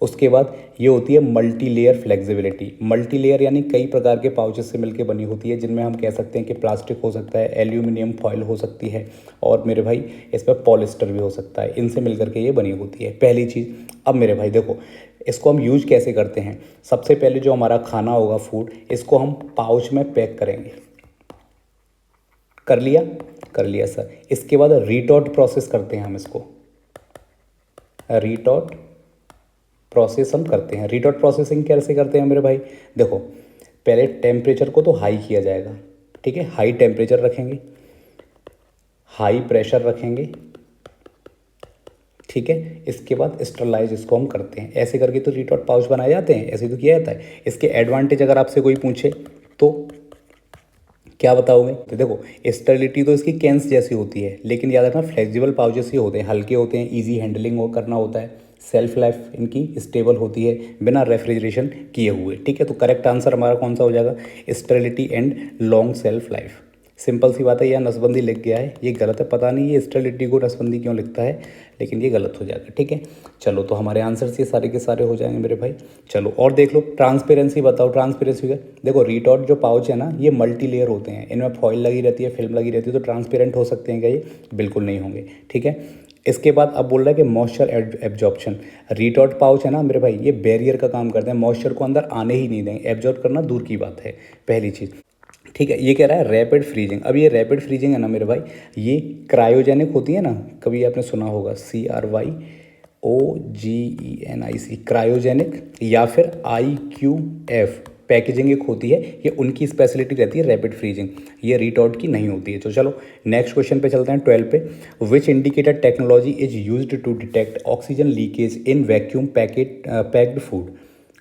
उसके बाद ये होती है multi layer flexibility. Multi layer यानी कई प्रकार के पाउचेस से मिलकर बनी होती है, जिनमें हम कह सकते हैं कि प्लास्टिक हो सकता है, एल्यूमिनियम फॉइल हो सकती है, और मेरे भाई इस पर पॉलिस्टर भी हो सकता है। इनसे मिलकर के ये बनी होती है, पहली चीज़। अब मेरे भाई देखो इसको हम यूज कैसे करते हैं। सबसे पहले जो हमारा खाना होगा, फूड, इसको हम पाउच में पैक करेंगे। कर लिया, कर लिया सर। इसके बाद रीटॉट प्रोसेस करते हैं हम इसको, रीटॉट प्रोसेस हम करते हैं। रीटॉट प्रोसेसिंग कैसे करते हैं मेरे भाई, देखो पहले टेम्परेचर को तो हाई किया जाएगा, ठीक है, हाई टेम्परेचर रखेंगे, हाई प्रेशर रखेंगे, ठीक है। इसके बाद स्टरलाइज इसको हम करते हैं। ऐसे करके तो रीटॉट पाउच बनाए जाते हैं, ऐसे तो किया जाता है। इसके एडवांटेज अगर आपसे कोई पूछे तो क्या बताओगे, तो देखो स्टेरिलिटी तो इसकी कैंस जैसी होती है, लेकिन याद रखना फ्लेक्सिबल पाउचेस ही होते हैं, हल्के होते हैं, इजी हैंडलिंग हो करना होता है, सेल्फ लाइफ इनकी स्टेबल होती है बिना रेफ्रिजरेशन किए हुए, ठीक है। तो करेक्ट आंसर हमारा कौन सा हो जाएगा, sterility and long shelf life. Simple सी बात है, यह नसबंदी लिख गया है, ये गलत है, पता नहीं ये स्टेरिलिटी को नसबंदी क्यों लिखता है, लेकिन ये गलत हो जाएगा, ठीक है। चलो तो हमारे आंसर्स ये सारे के सारे हो जाएंगे मेरे भाई। चलो और देख लो, ट्रांसपेरेंसी बताओ। ट्रांसपेरेंसी क्या, देखो रीटॉट जो पाउच है ना, ये मल्टी लेयर होते हैं, इनमें फॉइल लगी रहती है, फिल्म लगी रहती है, तो ट्रांसपेरेंट हो सकते हैं क्या ये, बिल्कुल नहीं होंगे, ठीक है। इसके बाद अब बोल रहा है कि मॉइस्चर एब्जॉर्प्शन। रीटॉट पाउच है ना मेरे भाई, ये बैरियर का काम करते हैं, मॉइस्चर को अंदर आने ही नहीं देंगे, एब्जॉर्ब करना दूर की बात है, पहली चीज़, ठीक है। ये कह रहा है रैपिड फ्रीजिंग। अब ये रैपिड फ्रीजिंग है ना मेरे भाई, ये क्रायोजेनिक होती है ना, कभी आपने सुना होगा, CRYOGENIC, क्रायोजेनिक, या फिर IQF पैकेजिंग एक होती है, ये उनकी स्पेशलिटी रहती है रैपिड फ्रीजिंग, ये रीटॉट की नहीं होती है। तो चलो नेक्स्ट क्वेश्चन पे चलते हैं, 12 पे। Which indicator technology is used to detect oxygen leakage in vacuum packed food.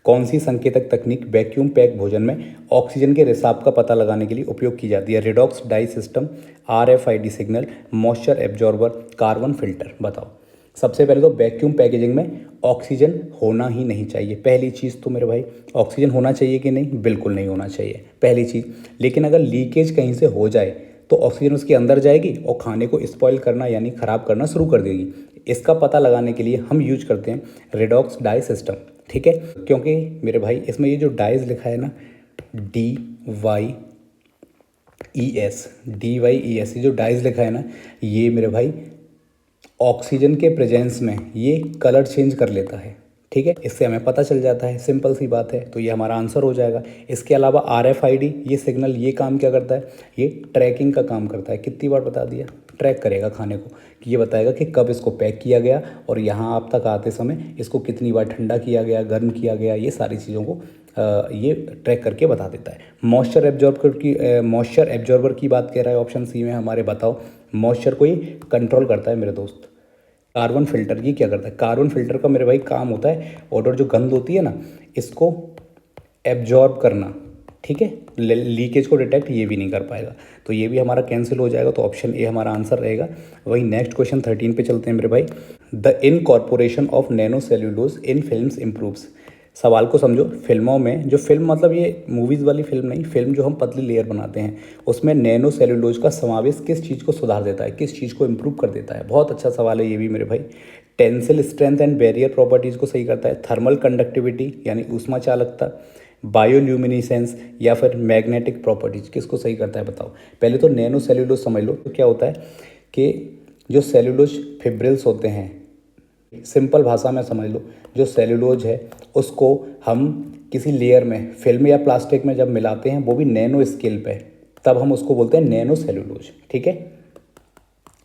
कौन सी संकेतक तकनीक वैक्यूम पैक भोजन में ऑक्सीजन के रिसाव का पता लगाने के लिए उपयोग की जाती है, redox dye system, RFID signal, moisture absorber, carbon filter, बताओ। सबसे पहले तो वैक्यूम पैकेजिंग में ऑक्सीजन होना ही नहीं चाहिए, पहली चीज़ तो मेरे भाई। ऑक्सीजन होना चाहिए कि नहीं, बिल्कुल नहीं होना चाहिए, पहली चीज़। लेकिन अगर लीकेज कहीं से हो जाए तो ऑक्सीजन उसके अंदर जाएगी और खाने को स्पॉइल करना यानी ख़राब करना शुरू कर देगी। इसका पता लगाने के लिए हम यूज करते हैं रिडॉक्स डाई सिस्टम, ठीक है। क्योंकि मेरे भाई इसमें ये जो डाइज लिखा है ना, DYES, ये जो डाइज लिखा है ना, ये मेरे भाई ऑक्सीजन के प्रेजेंस में ये कलर चेंज कर लेता है, ठीक है, इससे हमें पता चल जाता है, सिंपल सी बात है। तो ये हमारा आंसर हो जाएगा। इसके अलावा RFID ये सिग्नल ये काम क्या करता है, ये ट्रैकिंग का काम करता है। कितनी बार बता दिया, ट्रैक करेगा खाने को, कि ये बताएगा कि कब इसको पैक किया गया और यहाँ आप तक आते समय इसको कितनी बार ठंडा किया गया, गर्म किया गया, ये सारी चीज़ों को ये ट्रैक करके बता देता है। मॉइस्चर एब्जॉर्बर की बात कह रहा है ऑप्शन सी में हमारे। बताओ, मॉइस्चर को ये कंट्रोल करता है मेरे दोस्त। कार्बन फिल्टर ये क्या करता है, कार्बन फिल्टर का मेरे भाई काम होता है ऑडर जो गंध होती है ना, इसको एब्जॉर्ब करना, ठीक है। लीकेज को डिटेक्ट ये भी नहीं कर पाएगा, तो ये भी हमारा कैंसिल हो जाएगा। तो ऑप्शन ए हमारा आंसर रहेगा। वही नेक्स्ट क्वेश्चन 13 पे चलते हैं मेरे भाई। The incorporation of nano cellulose in films improves. सवाल को समझो, फिल्मों में जो फिल्म मतलब ये मूवीज़ वाली फिल्म नहीं, फिल्म जो हम पतली लेयर बनाते हैं उसमें नैनो सेल्यूलोज का समावेश किस चीज़ को सुधार देता है, किस चीज़ को इम्प्रूव कर देता है। बहुत अच्छा सवाल है ये भी मेरे भाई। Tensile strength and barrier properties को सही करता है, थर्मल कंडक्टिविटी यानी ऊष्मा चालकता, बायोल्यूमिनिसेंस या फिर मैग्नेटिक प्रॉपर्टीज, किसको सही करता है बताओ। पहले तो नैनो सेल्यूलोज समझ लो। तो क्या होता है कि जो सेल्यूलोज फिब्रिल्स होते हैं, सिंपल भाषा में समझ लो, जो सेल्यूलोज है उसको हम किसी लेयर में, फिल्म या प्लास्टिक में जब मिलाते हैं, वो भी नैनो स्केल पे, तब हम उसको बोलते हैं नैनो सेल्यूलोज, ठीक है।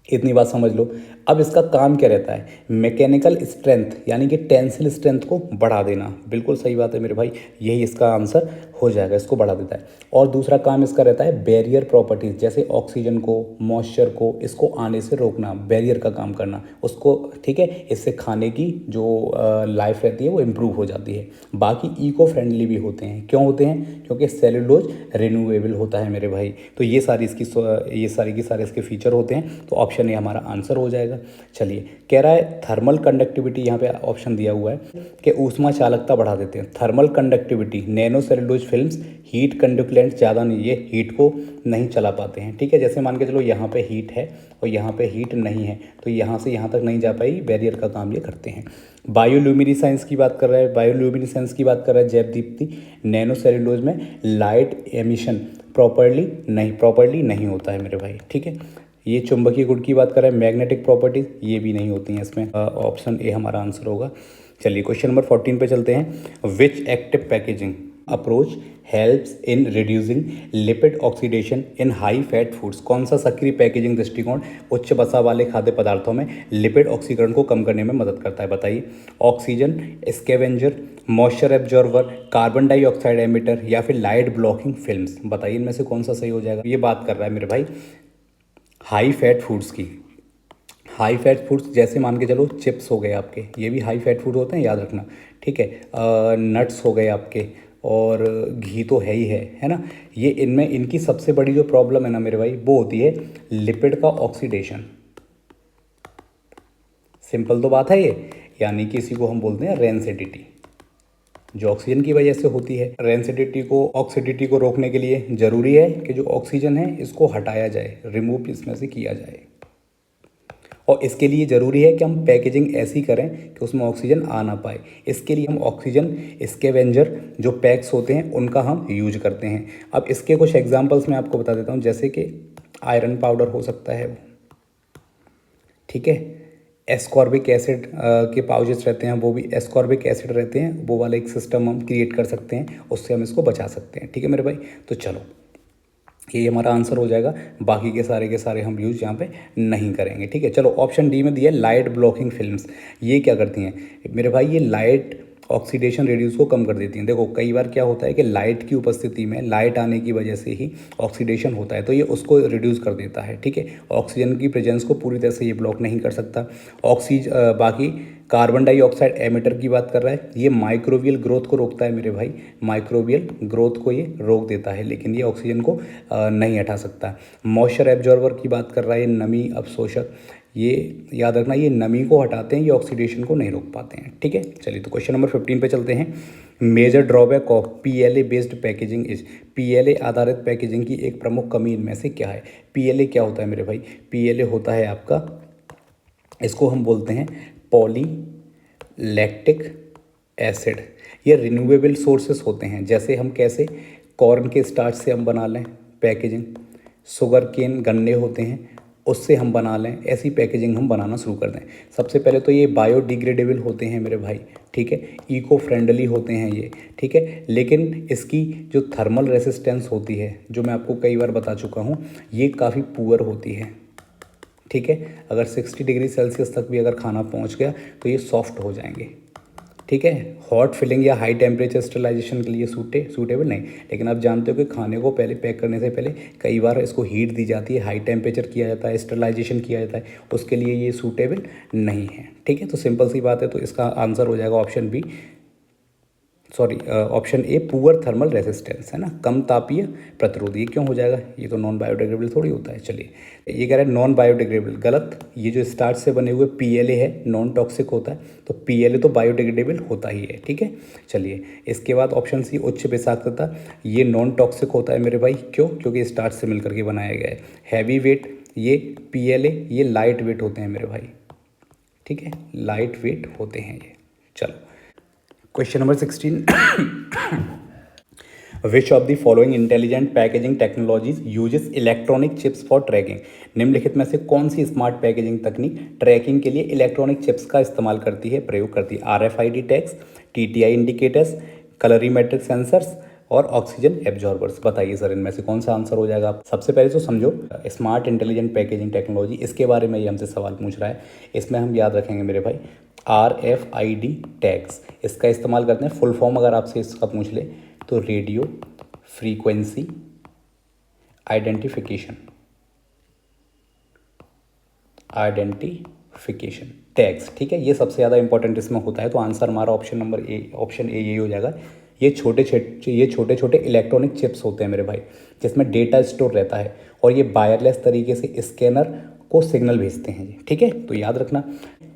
इतनी बात समझ लो। अब इसका काम क्या रहता है, मैकेनिकल स्ट्रेंथ यानी कि टेंसिल स्ट्रेंथ को बढ़ा देना। बिल्कुल सही बात है मेरे भाई, यही इसका आंसर हो जाएगा, इसको बढ़ा देता है। और दूसरा काम इसका रहता है बैरियर प्रॉपर्टीज, जैसे ऑक्सीजन को, मॉइस्चर को, इसको आने से रोकना, बैरियर का काम करना उसको, ठीक है। इससे खाने की जो लाइफ रहती है वो इम्प्रूव हो जाती है। बाकी इको फ्रेंडली भी होते हैं। क्यों होते हैं, क्योंकि सेल्यूलोज रिन्यूएबल होता है मेरे भाई। तो ये सारी की सारे इसके फीचर होते हैं। तो ऑप्शन ए हमारा आंसर हो जाएगा। चलिए, कह रहा है थर्मल कंडक्टिविटी, यहाँ पे ऑप्शन दिया हुआ है कि ऊष्मा चालकता बढ़ा देते हैं। Thermal conductivity, nano cellulose films heat conductant ज़्यादा नहीं, ये हीट को नहीं चला पाते हैं, ठीक है। जैसे मान के चलो यहाँ पे हीट है और यहाँ पे हीट नहीं है, तो यहाँ से यहाँ तक नहीं जा पाएगी, बैरियर का काम ये करते हैं। बायोल्यूमिनिसेंस की बात कर रहा है, बायोल्यूमिनिसेंस की बात कर रहा है जयदीप्ति। नैनो सेल्यूलोज में लाइट एमिशन प्रॉपर्ली नहीं होता है मेरे भाई, ठीक है। ये चुंबकीय गुण की बात कर रहे हैं, मैग्नेटिक प्रॉपर्टीज ये भी नहीं होती हैं इसमें। ऑप्शन ए हमारा आंसर होगा। चलिए क्वेश्चन नंबर 14 पे चलते हैं। Which active packaging approach helps in reducing lipid oxidation in high fat foods. कौन सा सक्रिय पैकेजिंग दृष्टिकोण उच्च वसा वाले खाद्य पदार्थों में लिपिड ऑक्सीकरण को कम करने में मदद करता है, बताइए। Oxygen scavenger, moisture absorber, carbon dioxide emitter या फिर लाइट ब्लॉकिंग फिल्म्स, बताइए इनमें से कौन सा सही हो जाएगा। ये बात कर रहा है मेरे भाई हाई फैट फूड्स की। हाई फैट फूड्स जैसे मान के चलो चिप्स हो गए आपके, ये भी हाई फैट फूड होते हैं, याद रखना, ठीक है। नट्स हो गए आपके, और घी तो है ही है ना। ये इनमें इनकी सबसे बड़ी जो प्रॉब्लम है ना मेरे भाई, वो होती है लिपिड का ऑक्सीडेशन। सिंपल तो बात है ये, यानी कि इसी को हम बोलते हैं रेंसिडिटी, जो ऑक्सीजन की वजह से होती है। रेंसिडिटी को, ऑक्सीडिटी को रोकने के लिए ज़रूरी है कि जो ऑक्सीजन है इसको हटाया जाए, रिमूव इसमें से किया जाए। और इसके लिए ज़रूरी है कि हम पैकेजिंग ऐसी करें कि उसमें ऑक्सीजन आ ना पाए। इसके लिए हम ऑक्सीजन स्कैवेंजर जो पैक्स होते हैं उनका हम यूज करते हैं। अब इसके कुछ एग्जांपल्स मैं आपको बता देता हूँ, जैसे कि आयरन पाउडर हो सकता है, ठीक है। एस्कॉर्बिक एसिड के पाउचेस रहते हैं, वो भी एस्कॉर्बिक एसिड रहते हैं, वो वाला एक सिस्टम हम क्रिएट कर सकते हैं, उससे हम इसको बचा सकते हैं, ठीक है मेरे भाई। तो चलो, ये हमारा आंसर हो जाएगा। बाकी के सारे हम यूज़ यहाँ पे नहीं करेंगे, ठीक है। चलो, ऑप्शन डी में दिया लाइट ब्लॉकिंग फिल्म्स। ये क्या करती हैं मेरे भाई, ये लाइट ऑक्सीडेशन रेडियस को कम कर देती हैं। देखो, कई बार क्या होता है कि लाइट की उपस्थिति में, लाइट आने की वजह से ही ऑक्सीडेशन होता है, तो ये उसको रिड्यूस कर देता है, ठीक है। ऑक्सीजन की प्रेजेंस को पूरी तरह से ये ब्लॉक नहीं कर सकता। बाकी कार्बन डाइऑक्साइड एमिटर की बात कर रहा है, ये माइक्रोबियल ग्रोथ को रोकता है मेरे भाई, माइक्रोबियल ग्रोथ को ये रोक देता है, लेकिन ये ऑक्सीजन को नहीं हटा सकता। मॉइस्चर एब्जॉर्बर की बात कर रहा है, नमी अवशोषक, ये याद रखना, ये नमी को हटाते हैं, ये ऑक्सीडेशन को नहीं रोक पाते हैं, ठीक है। चलिए, तो क्वेश्चन नंबर 15 पे चलते हैं। Major drawback of PLA based packaging is. PLA आधारित पैकेजिंग की एक प्रमुख कमी इनमें से क्या है। PLA क्या होता है मेरे भाई, PLA होता है आपका, इसको हम बोलते हैं पॉली लैक्टिक एसिड। ये रिन्यूएबल सोर्सेस होते हैं, जैसे हम कैसे कॉर्न के स्टार्च से हम बना लें पैकेजिंग, शुगर केन गन्ने होते हैं उससे हम बना लें, ऐसी पैकेजिंग हम बनाना शुरू कर दें। सबसे पहले तो ये बायोडिग्रेडेबल होते हैं मेरे भाई, ठीक है, इको फ्रेंडली होते हैं ये, ठीक है। लेकिन इसकी जो थर्मल रेसिस्टेंस होती है, जो मैं आपको कई बार बता चुका हूँ, ये काफ़ी पुअर होती है, ठीक है। अगर 60 डिग्री सेल्सियस तक भी अगर खाना पहुँच गया तो ये सॉफ्ट हो जाएंगे, ठीक है। हॉट फिलिंग या हाई टेम्परेचर स्टरलाइजेशन के लिए सूटेबल नहीं। लेकिन आप जानते हो कि खाने को पहले पैक करने से पहले कई बार इसको हीट दी जाती है, हाई टेम्परेचर किया जाता है, स्टरलाइजेशन किया जाता है, उसके लिए ये सूटेबल नहीं है, ठीक है। तो सिंपल सी बात है, तो इसका आंसर हो जाएगा option B, sorry option A, poor thermal resistance, है ना, कम तापीय प्रतिरोध। ये क्यों हो जाएगा, ये तो नॉन बायोडिग्रेडेबल थोड़ी होता है। चलिए, ये कह रहा है नॉन बायोडिग्रेडेबल, गलत। ये जो स्टार्च से बने हुए PLA है, नॉन टॉक्सिक होता है, तो PLA तो बायोडिग्रेडेबल होता ही है, ठीक है। चलिए, इसके बाद ऑप्शन सी, उच्च विषाक्तता, ये नॉन टॉक्सिक होता है मेरे भाई, क्यों, क्योंकि स्टार्च से मिलकर के बनाया गया है। हैवी वेट, ये PLA, ये लाइट वेट होते हैं मेरे भाई, ठीक है, लाइट वेट होते हैं ये। चलो, question number 16, which of the following intelligent packaging technologies uses electronic chips for tracking. निम्नलिखित में से कौन सी स्मार्ट पैकेजिंग तकनीक ट्रैकिंग के लिए इलेक्ट्रॉनिक चिप्स का इस्तेमाल करती है, प्रयोग करती है। RFID tags, TTI indicators, कलरीमेट्रिक sensors और ऑक्सीजन एब्जॉर्बर्स। बताइए सर, इनमें से कौन सा आंसर हो जाएगा। सबसे पहले तो समझो, स्मार्ट इंटेलिजेंट पैकेजिंग टेक्नोलॉजी, इसके बारे में ये हमसे सवाल पूछ रहा है। इसमें हम याद रखेंगे मेरे भाई, RFID टैग्स, इसका इस्तेमाल करते हैं। फुल फॉर्म अगर आपसे इसका पूछ ले तो रेडियो फ्रीक्वेंसी आइडेंटिफिकेशन टैग्स, ठीक है। ये सबसे ज़्यादा इंपॉर्टेंट इसमें होता है, तो आंसर हमारा ऑप्शन ए यही हो जाएगा। ये छोटे छोटे इलेक्ट्रॉनिक चिप्स होते हैं मेरे भाई, जिसमें डेटा स्टोर रहता है, और ये वायरलेस तरीके से स्कैनर को सिग्नल भेजते हैं, ठीक है, तो याद रखना।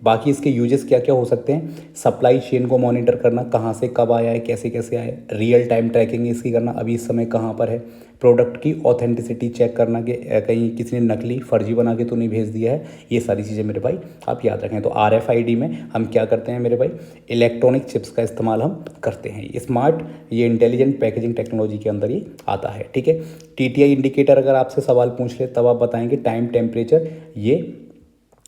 बाकी इसके यूजेस क्या क्या हो सकते हैं, सप्लाई चेन को मॉनिटर करना, कहाँ से कब आया है, कैसे कैसे आया है, रियल टाइम ट्रैकिंग इसकी करना, अभी इस समय कहाँ पर है, प्रोडक्ट की ऑथेंटिसिटी चेक करना कि कहीं किसी ने नकली फर्जी बना के तो नहीं भेज दिया है। ये सारी चीज़ें मेरे भाई आप याद रखें। तो RFID में हम क्या करते हैं मेरे भाई, इलेक्ट्रॉनिक चिप्स का इस्तेमाल हम करते हैं। स्मार्ट, ये इंटेलिजेंट पैकेजिंग टेक्नोलॉजी के अंदर ये आता है, ठीक है। TTI इंडिकेटर अगर आपसे सवाल पूछ ले तब आप बताएंगे टाइम टेम्परेचर, ये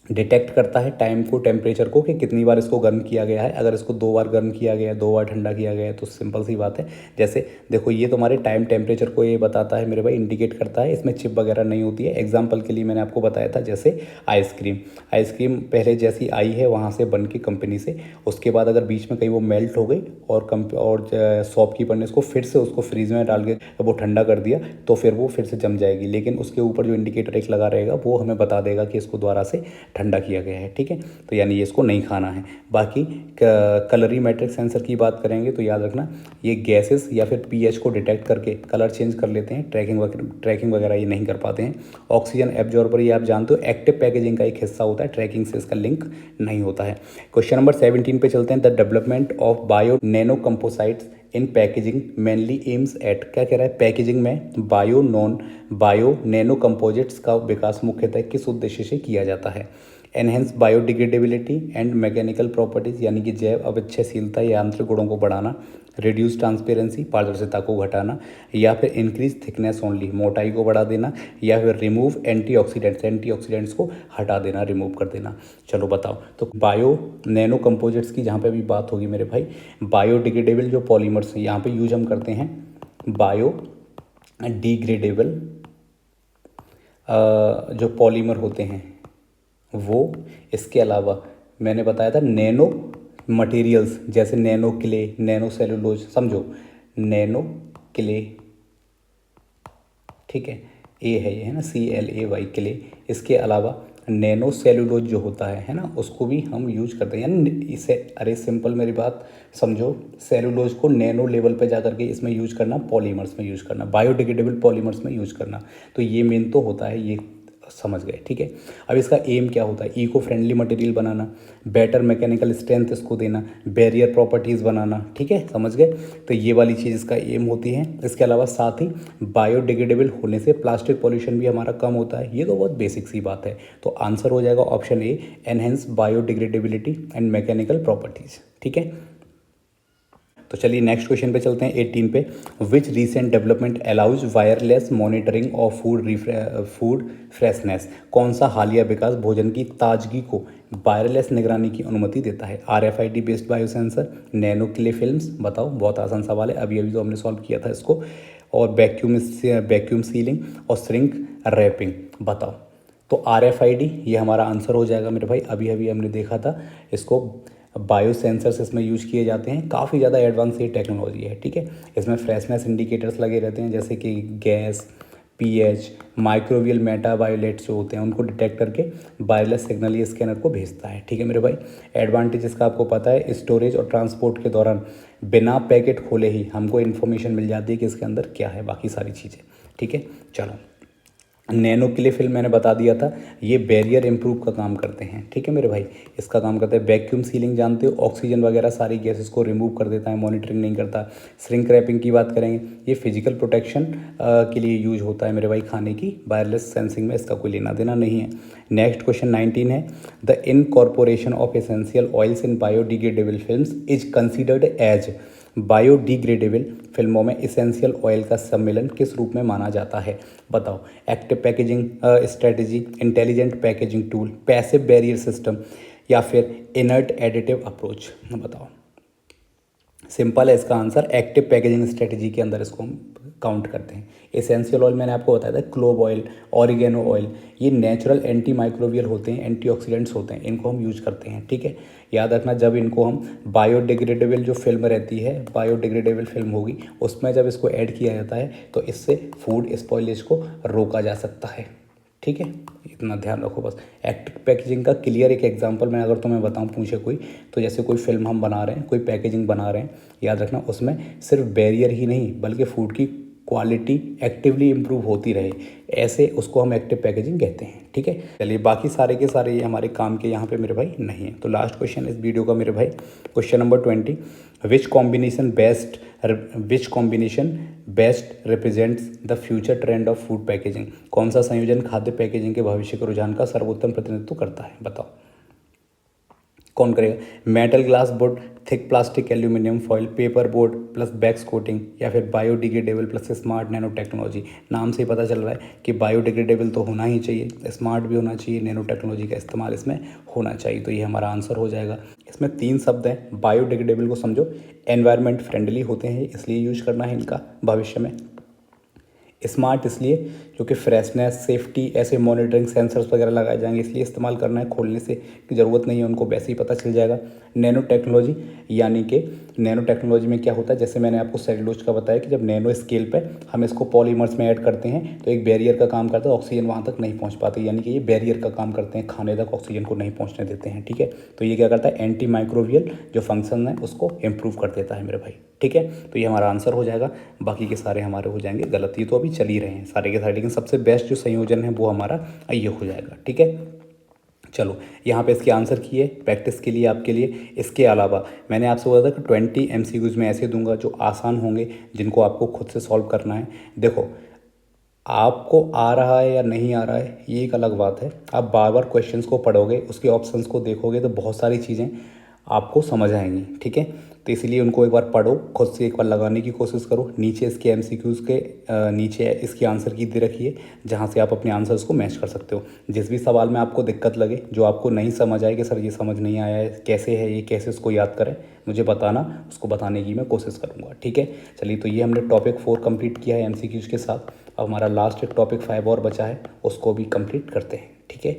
डिटेक्ट करता है टाइम को, टेम्परेचर को, कि कितनी बार इसको गर्म किया गया है। अगर इसको 2 बार गर्म किया गया है, 2 बार ठंडा किया गया है, तो सिंपल सी बात है, जैसे देखो ये तुम्हारे टाइम टेम्परेचर को ये बताता है मेरे भाई, इंडिकेट करता है। इसमें चिप वगैरह नहीं होती है। एग्जांपल के लिए मैंने आपको बताया था, जैसे आइसक्रीम पहले जैसी आई है वहाँ से बन के कंपनी से, उसके बाद अगर बीच में कहीं वो मेल्ट हो गई और शॉपकीपर ने उसको फिर से उसको फ्रीज में डाल के वो ठंडा कर दिया, तो फिर वो फिर से जम जाएगी। लेकिन उसके ऊपर जो इंडिकेटर एक लगा रहेगा, वो हमें बता देगा कि इसको दोबारा से ठंडा किया गया है, ठीक है। तो यानी ये इसको नहीं खाना है। बाकी कलरीमेट्रिक सेंसर की बात करेंगे तो याद रखना, ये गैसेस या फिर pH को डिटेक्ट करके कलर चेंज कर लेते हैं। ट्रैकिंग वगैरह ये नहीं कर पाते हैं। ऑक्सीजन एब्जॉर्बर, ये आप जानते हो एक्टिव पैकेजिंग का एक हिस्सा होता है, ट्रैकिंग से इसका लिंक नहीं होता है। क्वेश्चन नंबर 17 पे चलते हैं। The development of bio nano composites in packaging mainly aims at, क्या कह रहा है, पैकेजिंग में बायो नैनो कंपोजिट्स का विकास मुख्यतः किस उद्देश्य से किया जाता है। Enhance biodegradability and mechanical properties, यानी कि जैव अवक्षयशीलता या यांत्रिक गुणों को बढ़ाना, रिड्यूस ट्रांसपेरेंसी, पारदर्शिता को घटाना, या फिर इंक्रीज थिकनेस ओनली, मोटाई को बढ़ा देना, या फिर रिमूव एंटीऑक्सीडेंट्स को हटा देना, रिमूव कर देना। चलो बताओ, तो बायो नैनो कंपोजिट्स की जहाँ पे भी बात होगी मेरे भाई, बायोडिग्रेडेबल जो पॉलीमर्स हैं यहाँ पे यूज हम करते हैं, बायो डिग्रेडेबल जो पॉलीमर होते हैं वो। इसके अलावा मैंने बताया था नैनो मटेरियल्स, जैसे नैनो क्ले, नैनो सेलुलोज, समझो नैनो क्ले, ठीक है, ए है ये, है ना, CLAY क्ले। इसके अलावा नैनो सेलुलोज जो होता है ना, उसको भी हम यूज करते हैं। यानी इसे, अरे सिंपल मेरी बात समझो, सेलुलोज को नैनो लेवल पे जा करके इसमें यूज करना, पॉलीमर्स में यूज करना, बायोडिग्रेडेबल पॉलीमर्स में यूज करना। तो ये मेन तो होता है, ये समझ गए, ठीक है। अब इसका एम क्या होता है, इको फ्रेंडली मटेरियल बनाना, बेटर मैकेनिकल स्ट्रेंथ इसको देना, बैरियर प्रॉपर्टीज़ बनाना, ठीक है, समझ गए। तो ये वाली चीज़ इसका एम होती है। इसके अलावा साथ ही बायोडिग्रेडेबल होने से प्लास्टिक पॉल्यूशन भी हमारा कम होता है। ये तो बहुत बेसिक सी बात है। तो आंसर हो जाएगा option A, enhance biodegradability and mechanical properties, ठीक है। तो चलिए नेक्स्ट क्वेश्चन पे चलते हैं, 18 पे। Which recent development allows wireless monitoring of food freshness. कौन सा हालिया विकास भोजन की ताजगी को वायरलेस निगरानी की अनुमति देता है? RFID based biosensor, nano clay films, बताओ, बहुत आसान सवाल है, अभी अभी तो हमने सॉल्व किया था इसको। और वैक्यूम सीलिंग और श्रिंक रैपिंग, बताओ। तो RFID ये हमारा आंसर हो जाएगा मेरे भाई, अभी अभी हमने देखा था इसको। बायो सेंसर्स इसमें यूज किए जाते हैं, काफ़ी ज़्यादा एडवांस ये टेक्नोलॉजी है, ठीक है। इसमें फ्रेशनेस इंडिकेटर्स लगे रहते हैं, जैसे कि गैस, पीएच, माइक्रोवियल मेटाबायोलेट्स जो होते हैं उनको डिटेक्ट करके वायरलेस सिग्नल ये स्कैनर को भेजता है, ठीक है मेरे भाई। एडवांटेज इसका आपको पता है, स्टोरेज और ट्रांसपोर्ट के दौरान बिना पैकेट खोले ही हमको इन्फॉर्मेशन मिल जाती है कि इसके अंदर क्या है, बाकी सारी चीज़ें, ठीक है। चलो, नैनो क्ले फिल्म मैंने बता दिया था, ये बैरियर इम्प्रूव का काम करते हैं, ठीक है मेरे भाई। इसका काम करता है। वैक्यूम सीलिंग जानते हो, ऑक्सीजन वगैरह सारी गैसेस को रिमूव कर देता है, मॉनिटरिंग नहीं करता। श्रिंक रैपिंग की बात करेंगे, ये फिजिकल प्रोटेक्शन के लिए यूज होता है मेरे भाई, खाने की वायरलेस सेंसिंग में इसका कोई लेना देना नहीं है। नेक्स्ट क्वेश्चन 19 है, the incorporation of essential oils in biodegradable films is considered as. Biodegradable फिल्मों में इसेंशियल ऑयल का सम्मेलन किस रूप में माना जाता है? बताओ। Active packaging strategy, intelligent packaging tool, passive barrier system, या फिर इनर्ट एडिटिव अप्रोच, बताओ। सिंपल है इसका आंसर, एक्टिव पैकेजिंग स्ट्रेटजी के अंदर इसको हम काउंट करते हैं। एसेंशियल ऑयल मैंने आपको बताया था, क्लोव ऑयल, ऑरिगेनो ऑयल, ये नेचुरल एंटी माइक्रोबियल होते हैं, एंटीऑक्सीडेंट्स होते हैं, इनको हम यूज करते हैं, ठीक है। याद रखना, जब इनको हम बायोडिग्रेडेबल जो फिल्म रहती है, बायोडिग्रेडेबल फिल्म होगी, उसमें जब इसको ऐड किया जाता है तो इससे फूड स्पॉइलेज को रोका जा सकता है, ठीक है। इतना ध्यान रखो बस। एक्टिव पैकेजिंग का क्लियर एक एग्जांपल मैं अगर तुम्हें बताऊं, पूछे कोई, तो जैसे कोई फिल्म हम बना रहे हैं, कोई पैकेजिंग बना रहे हैं, याद रखना उसमें सिर्फ बैरियर ही नहीं बल्कि फूड की क्वालिटी एक्टिवली इम्प्रूव होती रहे, ऐसे उसको हम एक्टिव पैकेजिंग कहते हैं, ठीक है। चलिए, बाकी सारे के सारे ये हमारे काम के यहाँ पे मेरे भाई नहीं है। तो लास्ट क्वेश्चन इस वीडियो का मेरे भाई, question number 20, which combination best represents the future trend of food packaging? कौन सा संयोजन खाद्य पैकेजिंग के भविष्य के रुझान का सर्वोत्तम प्रतिनिधित्व करता है? बताओ, कौन करेगा? Metal glass board, thick plastic aluminium foil, paper board plus wax coating, या फिर biodegradable plus smart nano technology? नाम से ही पता चल रहा है कि बायोडिग्रेडेबल तो होना ही चाहिए, स्मार्ट भी होना चाहिए, नैनो टेक्नोलॉजी का इस्तेमाल इसमें होना चाहिए। तो ये हमारा आंसर हो जाएगा। इसमें 3 शब्द हैं। बायोडिग्रेडेबल को समझो, एनवायरनमेंट फ्रेंडली होते हैं इसलिए यूज करना है इनका भविष्य में। स्मार्ट इसलिए क्योंकि फ्रेशनेस, सेफ्टी, ऐसे मॉनिटरिंग सेंसर्स वगैरह लगाए जाएंगे इसलिए इस्तेमाल करना है, खोलने से की ज़रूरत नहीं है उनको, वैसे ही पता चल जाएगा। नैनो टेक्नोलॉजी, यानी कि नैनो टेक्नोलॉजी में क्या होता है, जैसे मैंने आपको सेलुलोज का बताया कि जब नैनो स्केल पे हम इसको पॉलीमर्स में ऐड करते हैं तो एक बैरियर का काम करता है, ऑक्सीजन वहाँ तक नहीं पहुँच पाती, यानी कि ये बैरियर का काम करते हैं, खाने तक ऑक्सीजन को नहीं पहुँचने देते हैं, ठीक है। तो ये क्या करता है, एंटी माइक्रोबियल जो फंक्शन है उसको इम्प्रूव कर देता है मेरे भाई, ठीक है। तो ये हमारा आंसर हो जाएगा, बाकी के सारे हमारे हो जाएंगे गलत। ये तो अभी चल ही रहे हैं सारे के सारे, लेकिन सबसे बेस्ट जो संयोजन है वो हमारा ये हो जाएगा, ठीक है। चलो, यहाँ पे इसके आंसर किए प्रैक्टिस के लिए आपके लिए। इसके अलावा मैंने आपसे बोला था कि 20 MCQs में ऐसे दूंगा जो आसान होंगे, जिनको आपको खुद से सॉल्व करना है। देखो, आपको आ रहा है या नहीं आ रहा है ये एक अलग बात है, आप बार बार क्वेश्चंस को पढ़ोगे, उसके ऑप्शंस को देखोगे तो बहुत सारी चीज़ें आपको समझ आएंगी, ठीक है। तो इसलिए उनको एक बार पढ़ो, खुद से एक बार लगाने की कोशिश करो। नीचे इसके MCQs के नीचे इसके आंसर की दे रखिए, जहाँ से आप अपने आंसर्स को मैच कर सकते हो। जिस भी सवाल में आपको दिक्कत लगे, जो आपको नहीं समझ आए कि सर ये समझ नहीं आया है, कैसे है ये, कैसे उसको याद करें, मुझे बताना, उसको बताने की मैं कोशिश करूँगा, ठीक है। चलिए, तो ये हमने टॉपिक 4 कंप्लीट किया है MCQs के साथ। अब हमारा लास्ट टॉपिक 5 और बचा है, उसको भी कंप्लीट करते हैं, ठीक है।